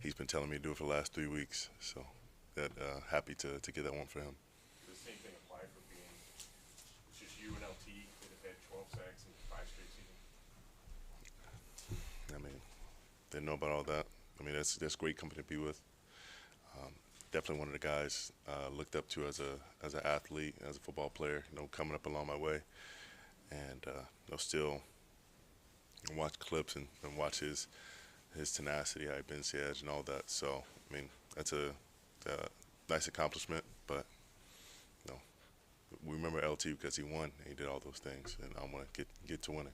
he's been telling me to do it for the last 3 weeks. So that happy to get that one for him. The same thing apply for being it's just you and LT that have had 12 sacks in 5 straight seasons. I mean, didn't know about all that. I mean, that's great company to be with. Definitely one of the guys looked up to as an athlete, as a football player. Coming up along my way, and still watch clips and watch his tenacity, how he bends the edge, and all that. So I mean, that's a nice accomplishment. But you know, we remember LT because he won and he did all those things, and I want to get to winning.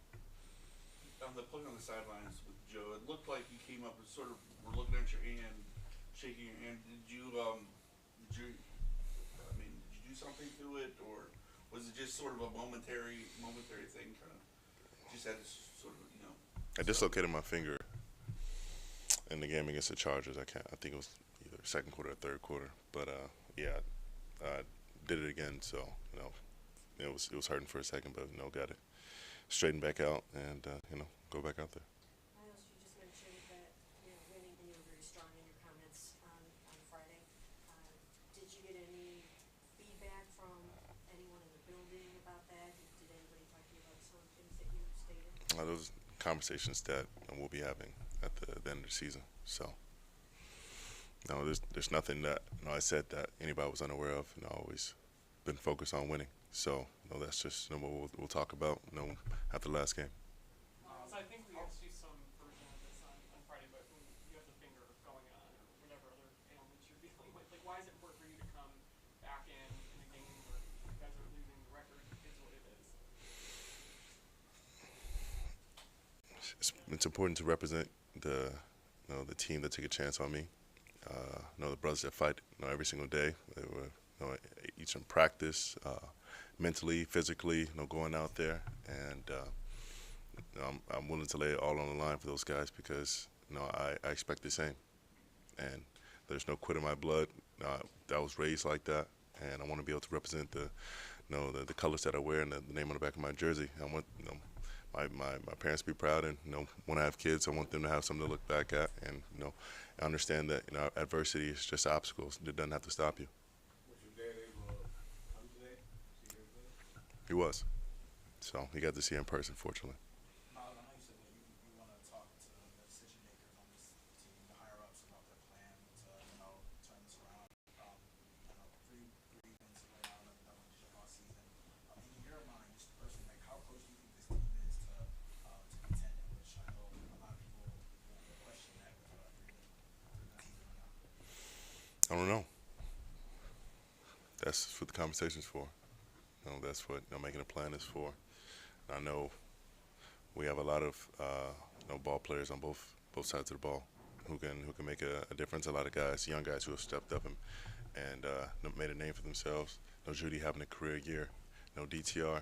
On the play on the sidelines with Joe, it looked like you came up and sort of were looking at your hand, shaking your hand. I mean, did you do something to it, or was it just sort of a momentary thing? Kind of just had to sort of, I dislocated my finger in the game against the Chargers. I think it was either second quarter or third quarter. But yeah, I did it again. So it was hurting for a second, but got it straightened back out and go back out there. Myles, you just mentioned that winning, and you were very strong in your comments on Friday. Did you get any feedback from anyone in the building about that? Did anybody talk to you about some of the things that you stated? Those conversations that we'll be having at the end of the season. So no, there's nothing that I said that anybody was unaware of. Always been focused on winning. So that's just what we'll talk about after the last game. So I think we asked you some version of this on Friday, but when you have the finger going on or whatever other ailments you're dealing with, like why is it important for you to come back in a game where you guys are losing, the record is what it is? It's important to represent the team that take a chance on me. The brothers that fight every single day. They were each in practice, mentally, physically, going out there, and I'm willing to lay it all on the line for those guys because I expect the same, and there's no quit in my blood. I was raised like that, and I want to be able to represent the colors that I wear and the name on the back of my jersey. I want my parents to be proud, and when I have kids, I want them to have something to look back at, and understand that adversity is just obstacles. It doesn't have to stop you. Was your dad able to come today? See your play? He was, so he got to see in person, fortunately. Miles, I know you said that you want to talk to the decision makers on this team, the higher ups, about their plan to turn this around. Three wins right now, another double-digit loss season. In your mind, just personally, like how close do you think this team is to contending? Which I know a lot of people will question that with three wins season right now. I don't know. That's what the conversation's for. That's what making a plan is for. I know we have a lot of ball players on both sides of the ball who can make a difference. A lot of guys, young guys, who have stepped up and made a name for themselves. Judy having a career year. DTR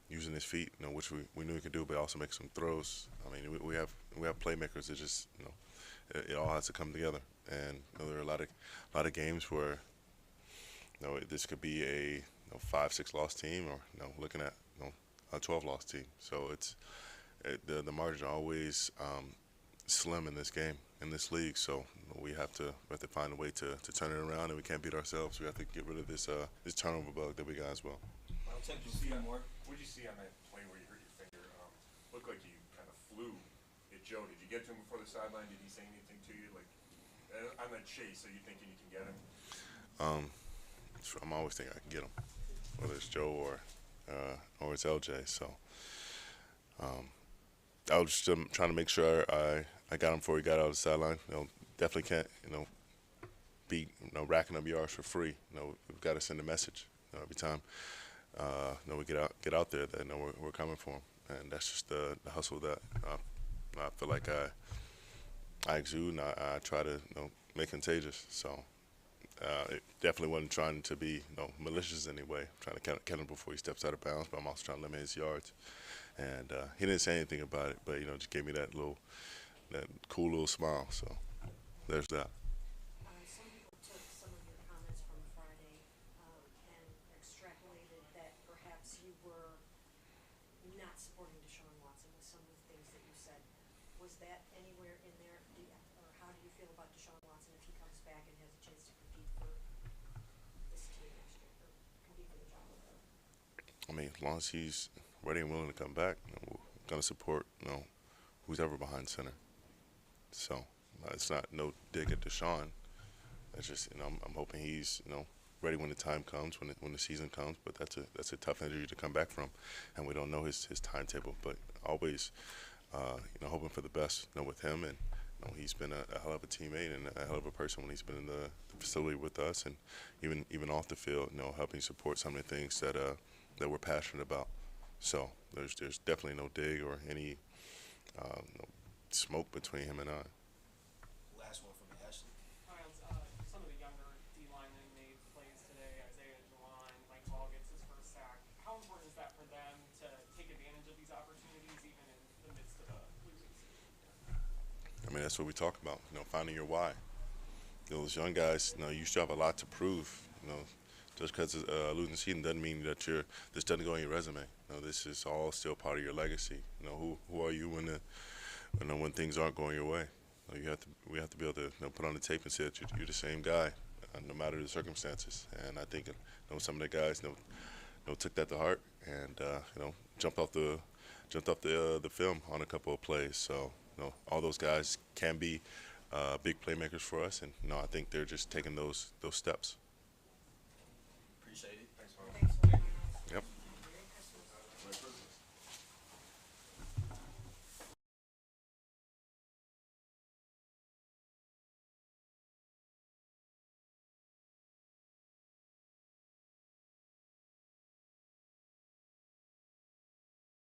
using his feet, which we knew he could do, but also make some throws. I mean, we have playmakers. It just it all has to come together. And there are a lot of games where this could be a 5-6 loss team, or looking at a 12 loss team. So the margins are always slim in this game, in this league. So we have to find a way to turn it around, and we can't beat ourselves. We have to get rid of this turnover bug that we got as well. What did you see on that play where you hurt your finger? Looked like you kind of flew at Joe. Did you get to him before the sideline? Did he say anything to you? Like on that chase, are you thinking you can get him? I'm always thinking I can get him, whether it's Joe or it's LJ. So I was just trying to make sure I got him before he got out of the sideline. Definitely can't be racking up yards for free. We've got to send a message every time we get out there that we're coming for him, and that's just the hustle that I feel like I exude, and I try to make contagious. So it definitely wasn't trying to be malicious in any way. I'm trying to catch him before he steps out of bounds, but I'm also trying to limit his yards. And he didn't say anything about it, but just gave me that cool little smile. So there's that. Some people took some of your comments from Friday and extrapolated that perhaps you were not supporting Deshaun Watson with some of the things that you said. Was that anywhere in there, or how next year, or compete for the job over there? I mean, as long as he's ready and willing to come back, we're gonna support who's ever behind center. So it's not no dig at Deshaun. It's just I'm hoping he's ready when the time comes, when the season comes. But that's a tough injury to come back from, and we don't know his timetable. But always hoping for the best with him, and he's been a hell of a teammate and a hell of a person when he's been in the facility with us, and even off the field, helping support some of the things that we're passionate about. So there's definitely no dig or any no smoke between him and I. Last one from me, Ashley. Myles, some of the younger D linemen made plays today. Isaiah Juwan, Mike Hall gets his first sack. How important is that for them to take advantage of these opportunities, even in the midst of a losing season? I mean, that's what we talk about. Finding your why. Those young guys, you still have a lot to prove. Just because losing season doesn't mean that this doesn't go on your resume. This is all still part of your legacy. Who are you when things aren't going your way? We have to be able to put on the tape and say that you're the same guy, no matter the circumstances. And I think some of the guys took that to heart and jumped off the film on a couple of plays. So all those guys can be big playmakers for us, and I think they're just taking those steps.